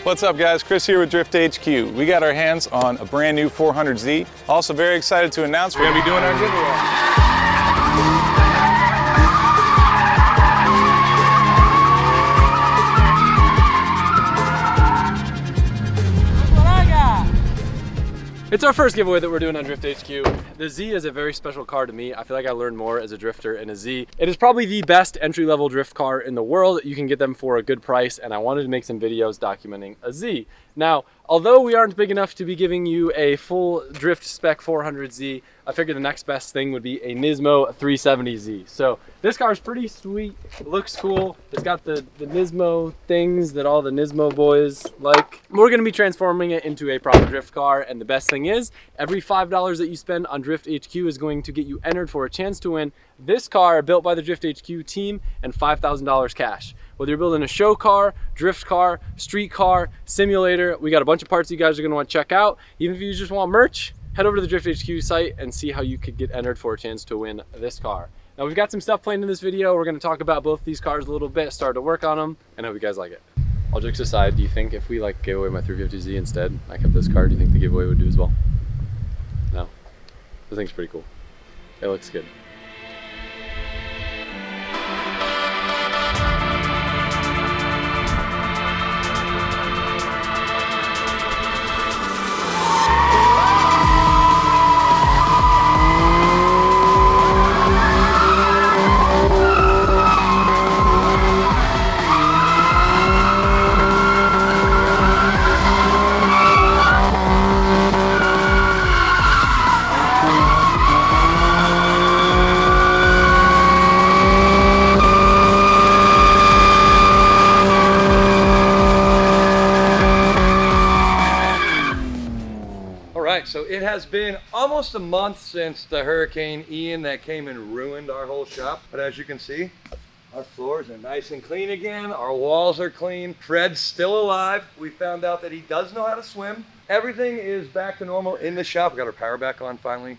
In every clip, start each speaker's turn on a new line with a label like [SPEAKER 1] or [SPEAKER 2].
[SPEAKER 1] What's up guys, Chris here with Drift HQ. We got our hands on a brand new 400Z. Also very excited to announce we're going to be doing our giveaway.
[SPEAKER 2] It's our first giveaway that we're doing on Drift HQ. The Z is a very special car to me. I feel like I learned more as a drifter in a Z. It is probably the best entry-level drift car in the world. You can get them for a good price, and I wanted to make some videos documenting a Z. Now, although we aren't big enough to be giving you a full drift spec 400Z, I figured the next best thing would be a Nismo 370Z. So this car is pretty sweet, it looks cool. It's got the Nismo things that all the Nismo boys like. We're gonna be transforming it into a proper drift car, and the best thing is, every $5 that you spend on Drift HQ is going to get you entered for a chance to win this car built by the Drift HQ team and $5,000 cash. Whether you're building a show car, drift car, street car, simulator, we got a bunch of parts you guys are gonna want to check out. Even if you just want merch, head over to the Drift HQ site and see how you could get entered for a chance to win this car. Now we've got some stuff planned in this video. We're gonna talk about both these cars a little bit, start to work on them, and hope you guys like it. All jokes aside, do you think if we gave away my 350Z instead, I kept this car, do you think the giveaway would do as well? No? The thing's pretty cool. It looks good.
[SPEAKER 3] So it has been almost a month since the Hurricane Ian that came and ruined our whole shop. But as you can see, our floors are nice and clean again. Our walls are clean. Fred's still alive. We found out that he does know how to swim. Everything is back to normal in the shop. We got our power back on finally,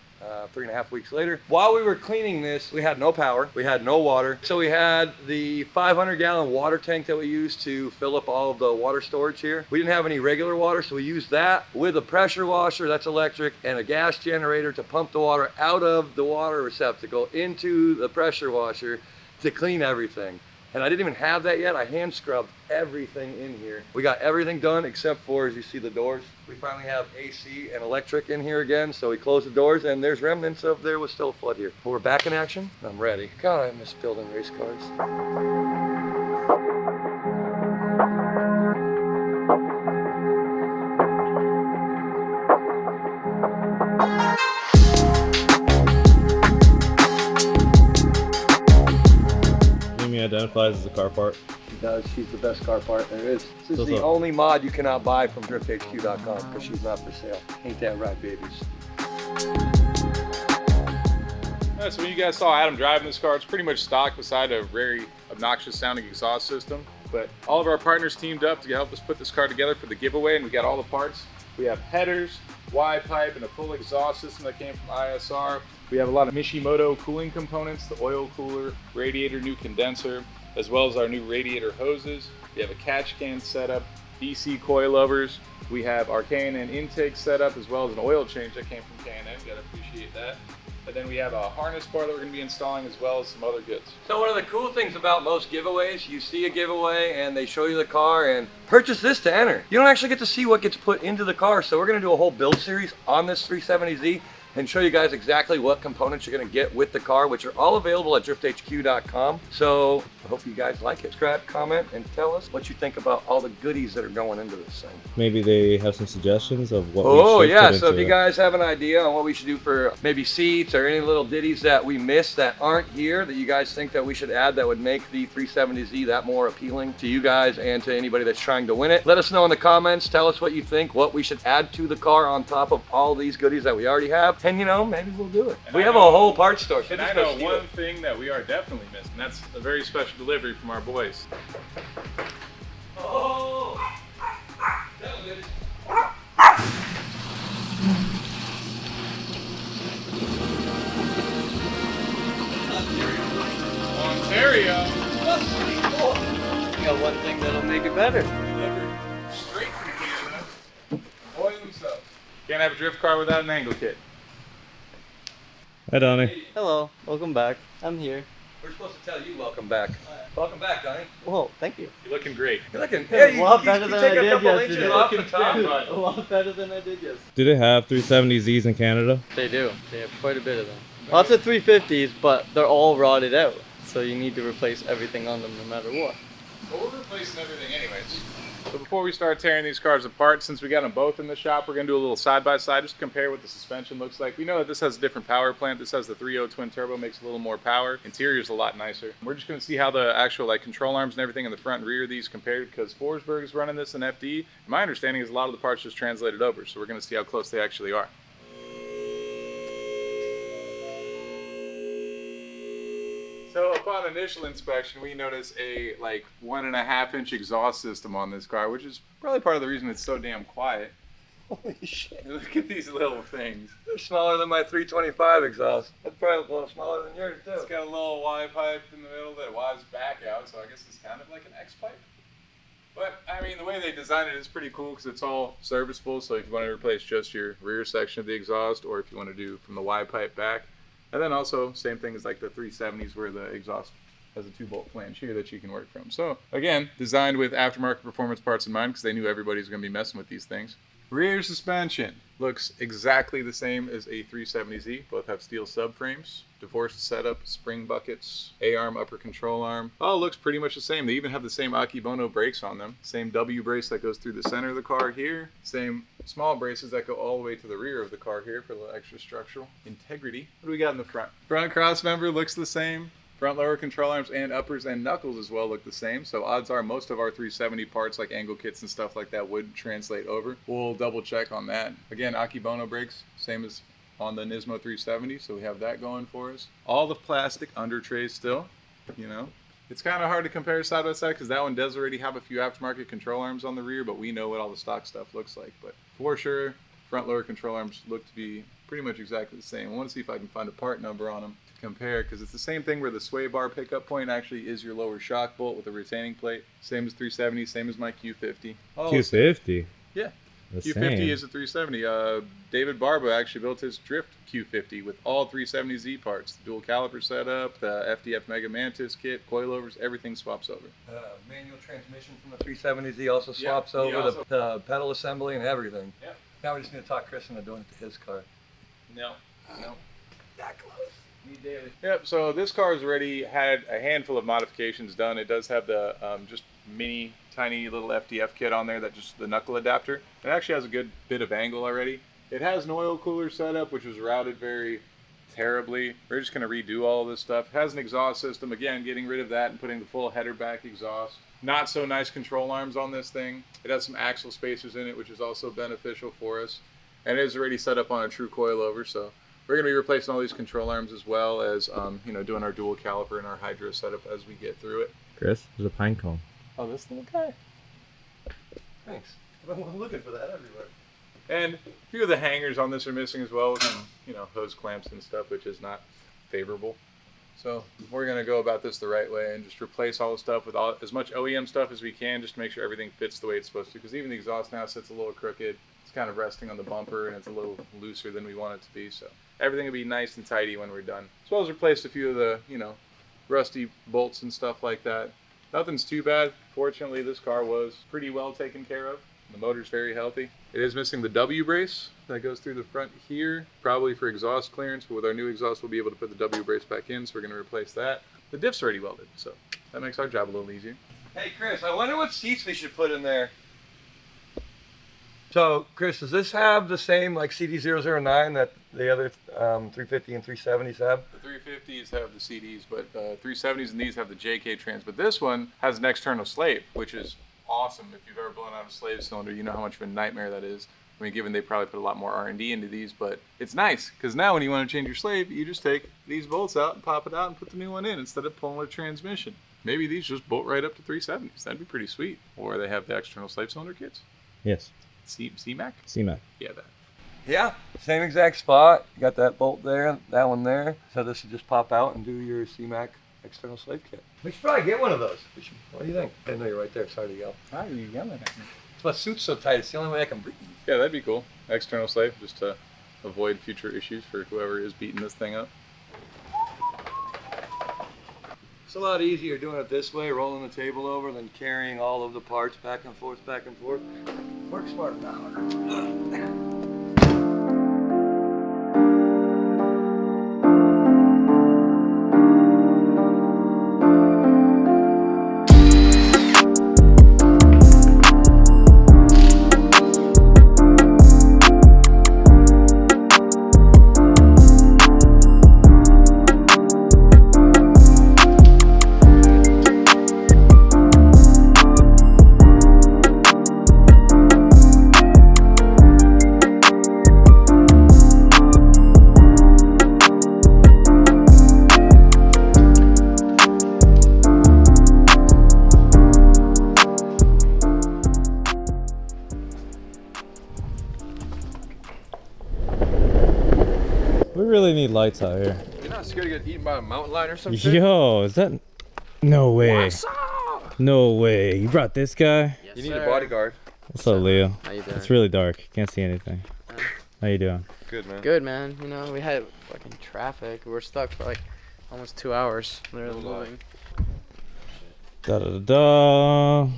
[SPEAKER 3] 3.5 weeks later. While we were cleaning this, we had no power, we had no water. So we had the 500-gallon water tank that we used to fill up all of the water storage here. We didn't have any regular water, so we used that with a pressure washer, that's electric, and a gas generator to pump the water out of the water receptacle into the pressure washer to clean everything. And I didn't even have that yet. I hand scrubbed everything in here. We got everything done except for, as you see, the doors. We finally have AC and electric in here again. So we closed the doors and there's remnants of there was still a flood here. But we're back in action. I'm ready. God, I miss building race cars.
[SPEAKER 4] Identifies as a car part.
[SPEAKER 3] She does. She's the best car part there is. This is the only mod you cannot buy from drifthq.com because she's not for sale. Ain't that right, babies?
[SPEAKER 1] Alright, so when you guys saw Adam driving this car, it's pretty much stock beside a very obnoxious sounding exhaust system. But all of our partners teamed up to help us put this car together for the giveaway, and we got all the parts. We have headers, Y pipe, and a full exhaust system that came from ISR. We have a lot of Mishimoto cooling components, the oil cooler, radiator, new condenser, as well as our new radiator hoses. We have a catch can setup, DC coilovers. We have our K&N intake setup, as well as an oil change that came from K&N. Gotta appreciate that. And then we have a harness bar that we're gonna be installing, as well as some other goods.
[SPEAKER 3] So one of the cool things about most giveaways, you see a giveaway and they show you the car and purchase this to enter. You don't actually get to see what gets put into the car. So we're gonna do a whole build series on this 370Z and show you guys exactly what components you're gonna get with the car, which are all available at drifthq.com. So I hope you guys like it. Subscribe, comment, and tell us what you think about all the goodies that are going into this thing.
[SPEAKER 4] Maybe they have some suggestions of what
[SPEAKER 3] Oh
[SPEAKER 4] we should
[SPEAKER 3] yeah,
[SPEAKER 4] put
[SPEAKER 3] so
[SPEAKER 4] into
[SPEAKER 3] if you
[SPEAKER 4] it.
[SPEAKER 3] guys have an idea on what we should do for maybe seats or any little ditties that we missed that aren't here that you guys think that we should add that would make the 370Z that more appealing to you guys and to anybody that's trying to win it, let us know in the comments. Tell us what you think, what we should add to the car on top of all these goodies that we already have, and you know, maybe we'll do it.
[SPEAKER 1] And
[SPEAKER 3] we
[SPEAKER 1] I
[SPEAKER 3] have
[SPEAKER 1] know-
[SPEAKER 3] a whole parts store. So
[SPEAKER 1] And
[SPEAKER 3] just
[SPEAKER 1] I
[SPEAKER 3] go
[SPEAKER 1] know
[SPEAKER 3] steal
[SPEAKER 1] one
[SPEAKER 3] it.
[SPEAKER 1] thing that we are definitely missing. That's a very special delivery from our boys.
[SPEAKER 3] Oh! That was it.
[SPEAKER 1] Ontario.
[SPEAKER 3] You got one thing that'll make it better.
[SPEAKER 1] Delivered straight from Can't have a drift car without an angle kit.
[SPEAKER 4] Hi, Donnie.
[SPEAKER 5] Hello, welcome back. I'm here.
[SPEAKER 3] We're supposed to tell you welcome back. Welcome back, Donnie.
[SPEAKER 5] Whoa, thank you.
[SPEAKER 1] You're looking great.
[SPEAKER 3] You're looking
[SPEAKER 5] A lot better than I
[SPEAKER 3] take a
[SPEAKER 5] did
[SPEAKER 3] couple
[SPEAKER 5] yesterday.
[SPEAKER 3] inches off the top.
[SPEAKER 5] A lot better than I did yesterday.
[SPEAKER 4] Do they have 370Zs in Canada?
[SPEAKER 5] They do. They have quite a bit of them. Lots of 350s, but they're all rotted out. So you need to replace everything on them no matter what.
[SPEAKER 1] Well, we're replacing everything anyways. So before we start tearing these cars apart, since we got them both in the shop, we're going to do a little side-by-side just to compare what the suspension looks like. We know that this has a different power plant. This has the 3.0 twin turbo, makes a little more power. Interior's a lot nicer. We're just going to see how the actual control arms and everything in the front and rear of these compared, because Forsberg is running this in FD. My understanding is a lot of the parts just translated over, so we're going to see how close they actually are. So upon initial inspection, we notice a 1.5-inch exhaust system on this car, which is probably part of the reason it's so damn quiet.
[SPEAKER 3] Holy shit.
[SPEAKER 1] Look at these little things.
[SPEAKER 3] They're smaller than my 325 exhaust. That's probably a little smaller than yours, too.
[SPEAKER 1] It's got a little Y pipe in the middle that Y's back out, so I guess it's kind of like an X pipe. But, I mean, the way they designed it is pretty cool because it's all serviceable, so if you want to replace just your rear section of the exhaust, or if you want to do from the Y pipe back. And then also, same thing as like the 370s where the exhaust has a 2-bolt flange here that you can work from. So, again, designed with aftermarket performance parts in mind because they knew everybody was going to be messing with these things. Rear suspension looks exactly the same as a 370Z. Both have steel subframes, divorced setup, spring buckets, A-arm, upper control arm. All looks pretty much the same. They even have the same Akebono brakes on them. Same W brace that goes through the center of the car here. Same small braces that go all the way to the rear of the car here for a little extra structural integrity. What do we got in the front? Front cross member looks the same. Front lower control arms and uppers and knuckles as well look the same. So odds are most of our 370 parts like angle kits and stuff like that would translate over. We'll double check on that. Again, Akebono brakes, same as on the Nismo 370, so we have that going for us. All the plastic under trays still, you know. It's kind of hard to compare side by side because that one does already have a few aftermarket control arms on the rear, but we know what all the stock stuff looks like. But for sure, front lower control arms look to be pretty much exactly the same. I want to see if I can find a part number on them to compare, because it's the same thing where the sway bar pickup point actually is your lower shock bolt with a retaining plate. Same as 370, same as my Q50. Oh,
[SPEAKER 4] Q50?
[SPEAKER 1] yeah.
[SPEAKER 4] The
[SPEAKER 1] Q50
[SPEAKER 4] same.
[SPEAKER 1] is a 370. David Barba actually built his Drift Q50 with all 370Z parts. The dual caliper setup, the FDF Mega Mantis kit, coilovers, everything swaps over.
[SPEAKER 3] Manual transmission from the 370Z also swaps
[SPEAKER 1] he
[SPEAKER 3] over
[SPEAKER 1] also-
[SPEAKER 3] the pedal assembly and everything.
[SPEAKER 1] Yep.
[SPEAKER 3] Now we just need to talk Chris into doing it to his car.
[SPEAKER 1] No.
[SPEAKER 3] That close.
[SPEAKER 1] Yep, so this car has already had a handful of modifications done. It does have the just mini, tiny little FDF kit on there, that just the knuckle adapter. It actually has a good bit of angle already. It has an oil cooler setup, which was routed very terribly. We're just going to redo all of this stuff. It has an exhaust system, again, getting rid of that and putting the full header back exhaust. Not so nice control arms on this thing. It has some axle spacers in it, which is also beneficial for us. And it is already set up on a true coilover, so we're going to be replacing all these control arms as well as, doing our dual caliper and our hydro setup as we get through it.
[SPEAKER 4] Chris, there's a pine cone.
[SPEAKER 1] Oh, this little guy.
[SPEAKER 3] Thanks. I'm looking for that everywhere.
[SPEAKER 1] And a few of the hangers on this are missing as well, with some, hose clamps and stuff, which is not favorable. So we're going to go about this the right way and just replace all the stuff with as much OEM stuff as we can, just to make sure everything fits the way it's supposed to. Because even the exhaust now sits a little crooked. It's kind of resting on the bumper, and it's a little looser than we want it to be. So everything will be nice and tidy when we're done. As well as replace a few of the, rusty bolts and stuff like that. Nothing's too bad. Fortunately, this car was pretty well taken care of. The motor's very healthy. It is missing the W brace that goes through the front here, probably for exhaust clearance, but with our new exhaust, we'll be able to put the W brace back in, so we're going to replace that. The diff's already welded, so that makes our job a little easier.
[SPEAKER 3] Hey, Chris, I wonder what seats we should put in there. So, Chris, does this have the same CD009 that the other 350 and 370s have?
[SPEAKER 1] The 350s have the CDs, but 370s and these have the JK trans, but this one has an external slave, which is awesome. If you've ever blown out a slave cylinder, you know how much of a nightmare that is. I mean, given they probably put a lot more R&D into these, but it's nice because now when you want to change your slave, you just take these bolts out and pop it out and put the new one in instead of pulling a transmission. Maybe these just bolt right up to 370s. That'd be pretty sweet. Or they have the external slave cylinder kits.
[SPEAKER 4] Yes.
[SPEAKER 1] C-Mac?
[SPEAKER 4] C-Mac.
[SPEAKER 1] Yeah, that.
[SPEAKER 3] Yeah, same exact spot. You got that bolt there, that one there. So this should just pop out and do your C-Mac external slave kit. We should probably get one of those. What do you think? I know you're right there. Sorry to yell.
[SPEAKER 1] Why are you yelling at me?
[SPEAKER 3] My suit's so tight. It's the only way I can breathe.
[SPEAKER 1] Yeah, that'd be cool. external safe just to avoid future issues for whoever is beating this thing up.
[SPEAKER 3] It's a lot easier doing it this way, rolling the table over, than carrying all of the parts back and forth, back and forth. Work smart now.
[SPEAKER 4] We really need lights out here.
[SPEAKER 2] You're not scared to get eaten by a mountain lion or something?
[SPEAKER 4] Yo, is that? No way. No way. You brought this guy?
[SPEAKER 2] Yes, you need a bodyguard.
[SPEAKER 4] What's up, Leo?
[SPEAKER 5] How you doing?
[SPEAKER 4] It's really dark. Can't see anything. How you doing?
[SPEAKER 2] Good, man.
[SPEAKER 5] Good, man. You know, we had fucking traffic. We were stuck for like almost 2 hours. Literally moving.
[SPEAKER 4] Da da da da.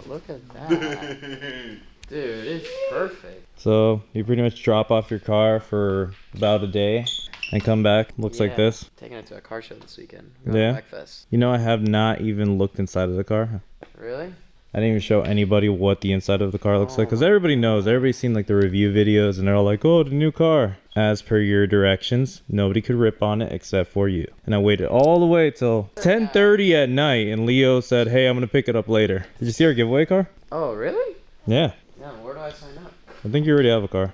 [SPEAKER 5] Look at that. Dude, it's perfect.
[SPEAKER 4] So you pretty much drop off your car for about a day and come back. Looks like this.
[SPEAKER 5] Taking it to a car show this weekend.
[SPEAKER 4] Yeah.
[SPEAKER 5] Backfest.
[SPEAKER 4] You know, I have not even looked inside of the car.
[SPEAKER 5] Really?
[SPEAKER 4] I didn't even show anybody what the inside of the car looks like, because everybody knows. Everybody's seen like the review videos and they're all like, oh, the new car. As per your directions, nobody could rip on it except for you. And I waited all the way till 10:30 at night and Leo said, hey, I'm going to pick it up later. Did you see our giveaway car?
[SPEAKER 5] Oh, really?
[SPEAKER 4] Yeah.
[SPEAKER 5] Yeah, where do I sign up?
[SPEAKER 4] I think you already have a car.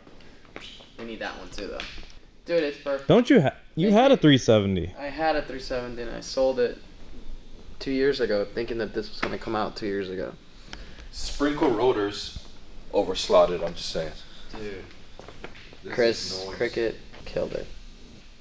[SPEAKER 5] We need that one too, though. Dude, it's perfect.
[SPEAKER 4] Don't you you had a 370.
[SPEAKER 5] I had a 370 and I sold it 2 years ago, thinking that this was going to come out 2 years ago.
[SPEAKER 2] Sprinkle rotors over slotted, I'm just saying.
[SPEAKER 5] Dude. Chris Cricket killed it.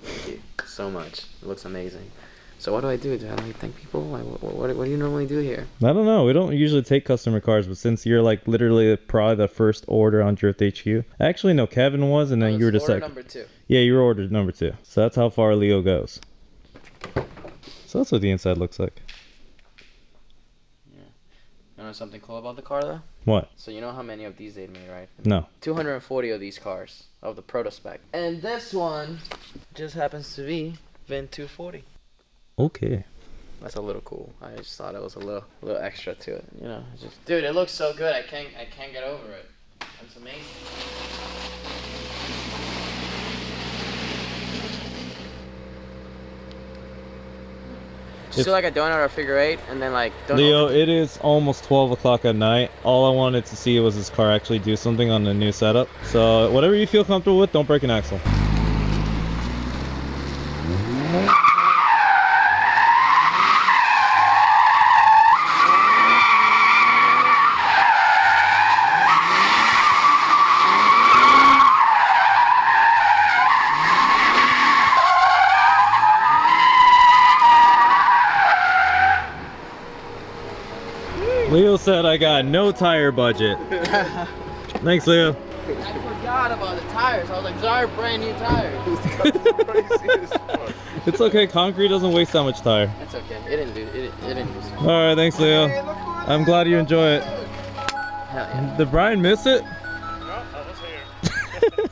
[SPEAKER 5] Thank you so much. It looks amazing. So what do I do? Do I like thank people? Like, what do you normally do here?
[SPEAKER 4] I don't know. We don't usually take customer cars, but since you're like literally probably the first order on Drift HQ. Actually, no, Kevin was, and then you were the second.
[SPEAKER 5] Number 2.
[SPEAKER 4] Yeah, you were ordered number 2. So that's how far Leo goes. So that's what the inside looks like.
[SPEAKER 5] Yeah. You know something cool about the car though?
[SPEAKER 4] What?
[SPEAKER 5] So you know how many of these they made, right?
[SPEAKER 4] No.
[SPEAKER 5] 240 of these cars of the proto spec. And this one just happens to be VIN 240.
[SPEAKER 4] Okay.
[SPEAKER 5] That's a little cool. I just thought it was a little extra to it, you know. Just, dude, it looks so good. I can't get over it. It's amazing. Just feel like I don't know a figure 8 and then like don't
[SPEAKER 4] Leo, it is almost 12 o'clock at night. All I wanted to see was this car actually do something on the new setup. So whatever you feel comfortable with, don't break an axle. Leo said I got no tire budget. Thanks, Leo.
[SPEAKER 5] I forgot about the tires. I was like, these are brand new tires.
[SPEAKER 4] It's okay. Concrete doesn't waste that much tire.
[SPEAKER 5] It's okay. It didn't do so.
[SPEAKER 4] All right, thanks, Leo. I'm glad you enjoy it.
[SPEAKER 5] Hell yeah.
[SPEAKER 4] Did Brian miss it?
[SPEAKER 6] No, I was here.